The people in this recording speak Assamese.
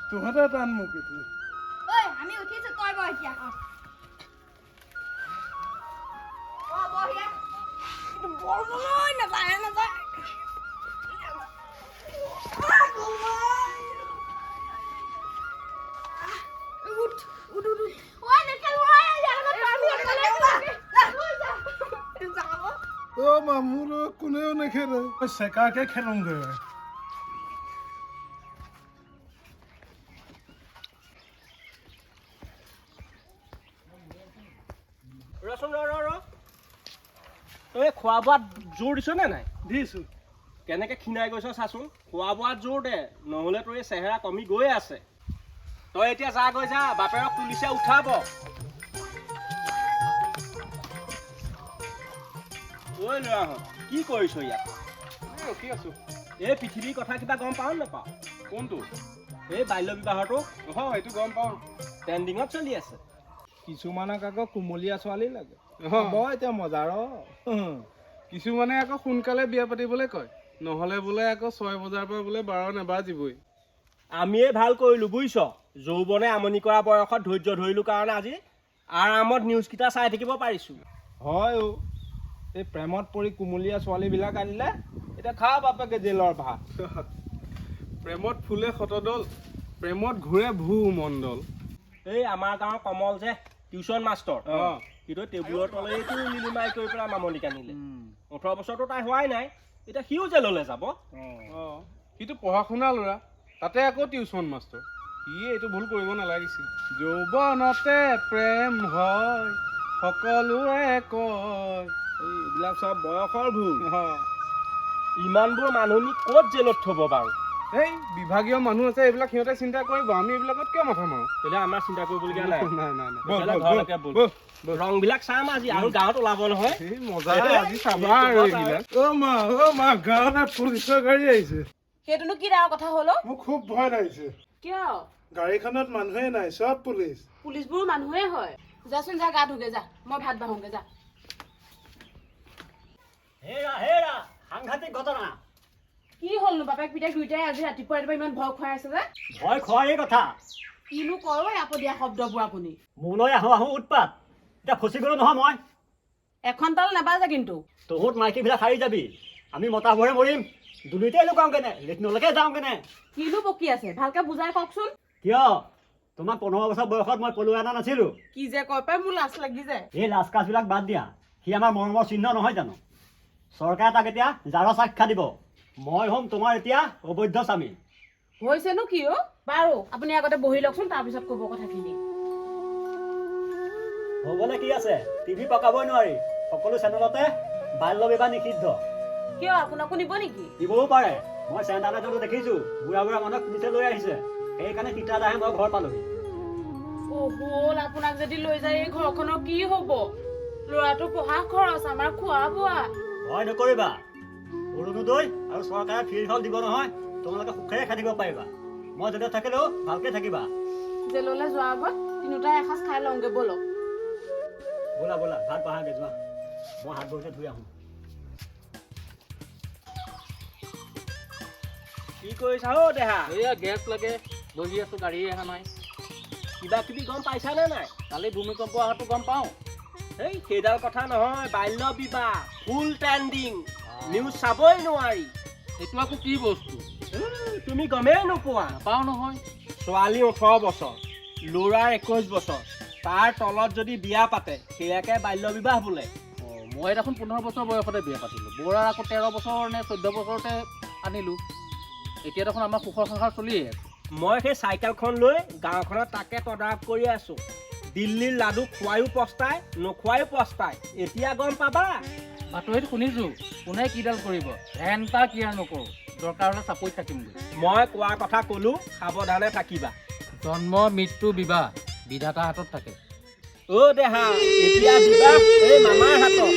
তহঁতে টান মোক এতিয়া ঐ আমি উঠিছো তই বহ এতিয়া বহিয়া বলবই নাযায় নাযায় উঠ উঠ উঠ ওই নেখেল ওই মামুৰ কোনেও নেখেলে চেকাকে খেলোঁগৈ তই খোৱা বোৱাত জোৰ দিছ নে নাই দিছো কেনেকে ক্ষীণাই গৈছ চাচোন খোৱা বোৱাত জোৰ দে নহ'লে তোৰ এই চেহেৰা কমি গৈ আছে তই এতিয়া যা গৈ যা বাপেৰক পুলিচে উঠাব ঐ ল'ৰাহঁত কি কৰিছ ইয়াত ৰখি আছো এই পৃথিৱীৰ কথা কিবা গম পাৱ নাপাৱ কোনটো এই বাল্য বিবাহটো এইটো গম পাওঁ ট্ৰেণ্ডিঙত চলি আছে কিছুমানক আকৌ কুমলীয়া ছোৱালী লাগে এতিয়া মজা কিছুমানে আকৌ সোনকালে বিয়া পাতিবলৈ কয় নহ'লে বোলে আকৌ 6 বজাৰ পৰা বোলে 12 নাবাজিবই আমিয়ে ভাল কৰিলো বুজিছ যৌৱনে আমনি কৰা বয়সত ধৈৰ্য ধৰিলো কাৰণে আজি আৰামত নিউজকেইটা চাই থাকিব পাৰিছো হয় এই প্ৰেমত পৰি কুমলীয়া ছোৱালীবিলাক আনিলে এতিয়া খা বাপেকে জেলৰ ভাত প্ৰেমত ফুলে শতদল প্ৰেমত ঘূৰে ভূমণ্ডল এই আমাৰ গাঁৱৰ কমল যে টিউচন মাষ্টৰ কিন্তু টেবুলৰ তলেইটো নিলিমাই কৰি পেলাই মামনিক আনিলে 18 বছৰতো তাই হোৱাই নাই এতিয়া সিও জেললৈ যাব সিটো পঢ়া শুনা ল'ৰা তাতে আকৌ টিউচন মাষ্টৰ সি এইটো ভুল কৰিব নালাগিছিল যৌৱনতে প্ৰেম হয় সকলোৱে কয় এইবিলাক চব বয়সৰ ভুল ইমানবোৰ মানুহ নি ক'ত জেলত থ'ব বাৰু এই বিভাগীয় মানুহ আছে এইবিলাক সিহঁতে চিন্তা কৰিব আমি এইবিলাকত কিয় মাথা মাৰো তেতিয়া আমাৰ চিন্তা কৰিবলগীয়া নাই নাই ৰংবিলাক চাম আজি আৰু গাঁৱত ওলাব নহয় মজা আজি চাবা আৰু এইবিলাক মা গাঁৱত পুলিচৰ গাড়ী আহিছে সেইটোনো কি ডাঙৰ কথা হলো মোক খুব ভয় লাগিছে কিয় গাড়ীখনত মানুহে নাই সব পুলিচবোৰ মানুহে হয় যাচোন যা গা ধুগে যা মই ভাত বাঢ়োগে যা হেৰা সাংঘাতিক ঘটনা কি হ'লনো বাপেক পিতাক দুইটাই আজি ৰাতিপুৱা ইমান ভয় খুৱাই আছে যে ভয় খোৱাৰেই কথা কিনো কয় আপদীয়া শব্দবোৰ আপুনি মোলৈ আহো উৎপাত এতিয়া ফচি গ'লো নহয় মই এখন তাল নাবাজে কিন্তু তহঁত মাইকীবিলাক হাৰি যাবি আমি মতাবোৰে মৰিম দুলিতেই লুকাওঁগেনে লেট্ৰিনলৈকে যাওঁগেনে কিনো বকি আছে ভালকে বুজাই কওকচোন কিয় তোমাক 15 বছৰ বয়সত মই পলুৱাই অনা নাছিলো কি যে কয় পাই মোৰ লাজ লাগি যায় এই লাজ কাজবিলাক বাদ দিয়া সি আমাৰ মৰমৰ চিহ্ন নহয় জানো চৰকাৰে তাক এতিয়া জাৰৰ সাক্ষা দিব মই হ'ম তোমাৰ এতিয়া অবৈধ স্বামী হৈছেনো কি বাৰু আপুনি আগতে বহি লওকচোন তাৰপিছত ক'ব কথাখিনি হ'বলৈ কি আছে টিভি পকাবই নোৱাৰি সকলো চেনেলতে বাল্য বিবাহ নিষিদ্ধ কিয় আপোনাকো নিব নেকি দিবও পাৰে মই চেণ্টাৰত দেখিছো বুঢ়া মানুহক পুলিচে লৈ আহিছে সেইকাৰণে তিতা দাহে মই ঘৰ পালোহি হ'ল আপোনাক যদি লৈ যায় এই ঘৰখনৰ কি হ'ব ল'ৰাটো পঢ়া খৰচ আমাৰ খোৱা বোৱা ভয় নকৰিবা অৰুণোদয় আৰু চৰকাৰে ফ্ৰী হল দিব নহয় তোমালোকে সুখেৰে খাই থাকিব পাৰিবা মই য'তে থাকিলেও ভালকে থাকিবা জেললৈ যোৱাৰ আগত তিনিওটাই এসাঁজ খাই লওঁগে ব'লক ব'লা ব'লা ভাত বাঢ়াগে যোৱা মই হাত ভৰিতে ধুই আহোঁ কি কৰিছা দেহা এয়া গেছ লাগে বহি আছো গাড়ী অহা নাই কিবা কিবি গম পাইছানে নাই কালি ভূমিকম্প অহাটো গম পাওঁ এই সেইডাল কথা নহয় বাল্য বিবাহ ফুল ট্ৰেণ্ডিং নিউজ চাবই নোৱাৰি এইটো আকৌ কি বস্তু তুমি গমেই নোপোৱা নাপাওঁ নহয় ছোৱালী 18 বছৰ ল'ৰাৰ 21 বছৰ তাৰ তলত যদি বিয়া পাতে সেয়াকে বাল্য বিবাহ বোলে মই দেখোন 15 বছৰ বয়সতে বিয়া পাতিলোঁ বৰাৰ আকৌ 13 বছৰ নে 14 বছৰতে আনিলোঁ এতিয়া দেখোন আমাৰ সুখৰ সংসাৰ চলিয়ে আছে মই সেই চাইকেলখন লৈ গাঁওখনত তাকে তদাৰক কৰি আছো দিল্লীৰ লাডু খোৱায়ো পস্তাই নোখোৱায়ো পস্তাই এতিয়া গম পাবা বাতৰিত শুনিছোঁ কোনে কিডাল কৰিব ঘেণ্টা কিয়াৰ নকৰোঁ দৰকাৰ হ'লে চাপৰিত থাকিমগৈ মই কোৱা কথা ক'লো সাৱধানে থাকিবা জন্ম মৃত্যু বিবাহ বিধাতাৰ হাতত থাকে দেহা এতিয়া বিবাহ এই মামাৰ হাতত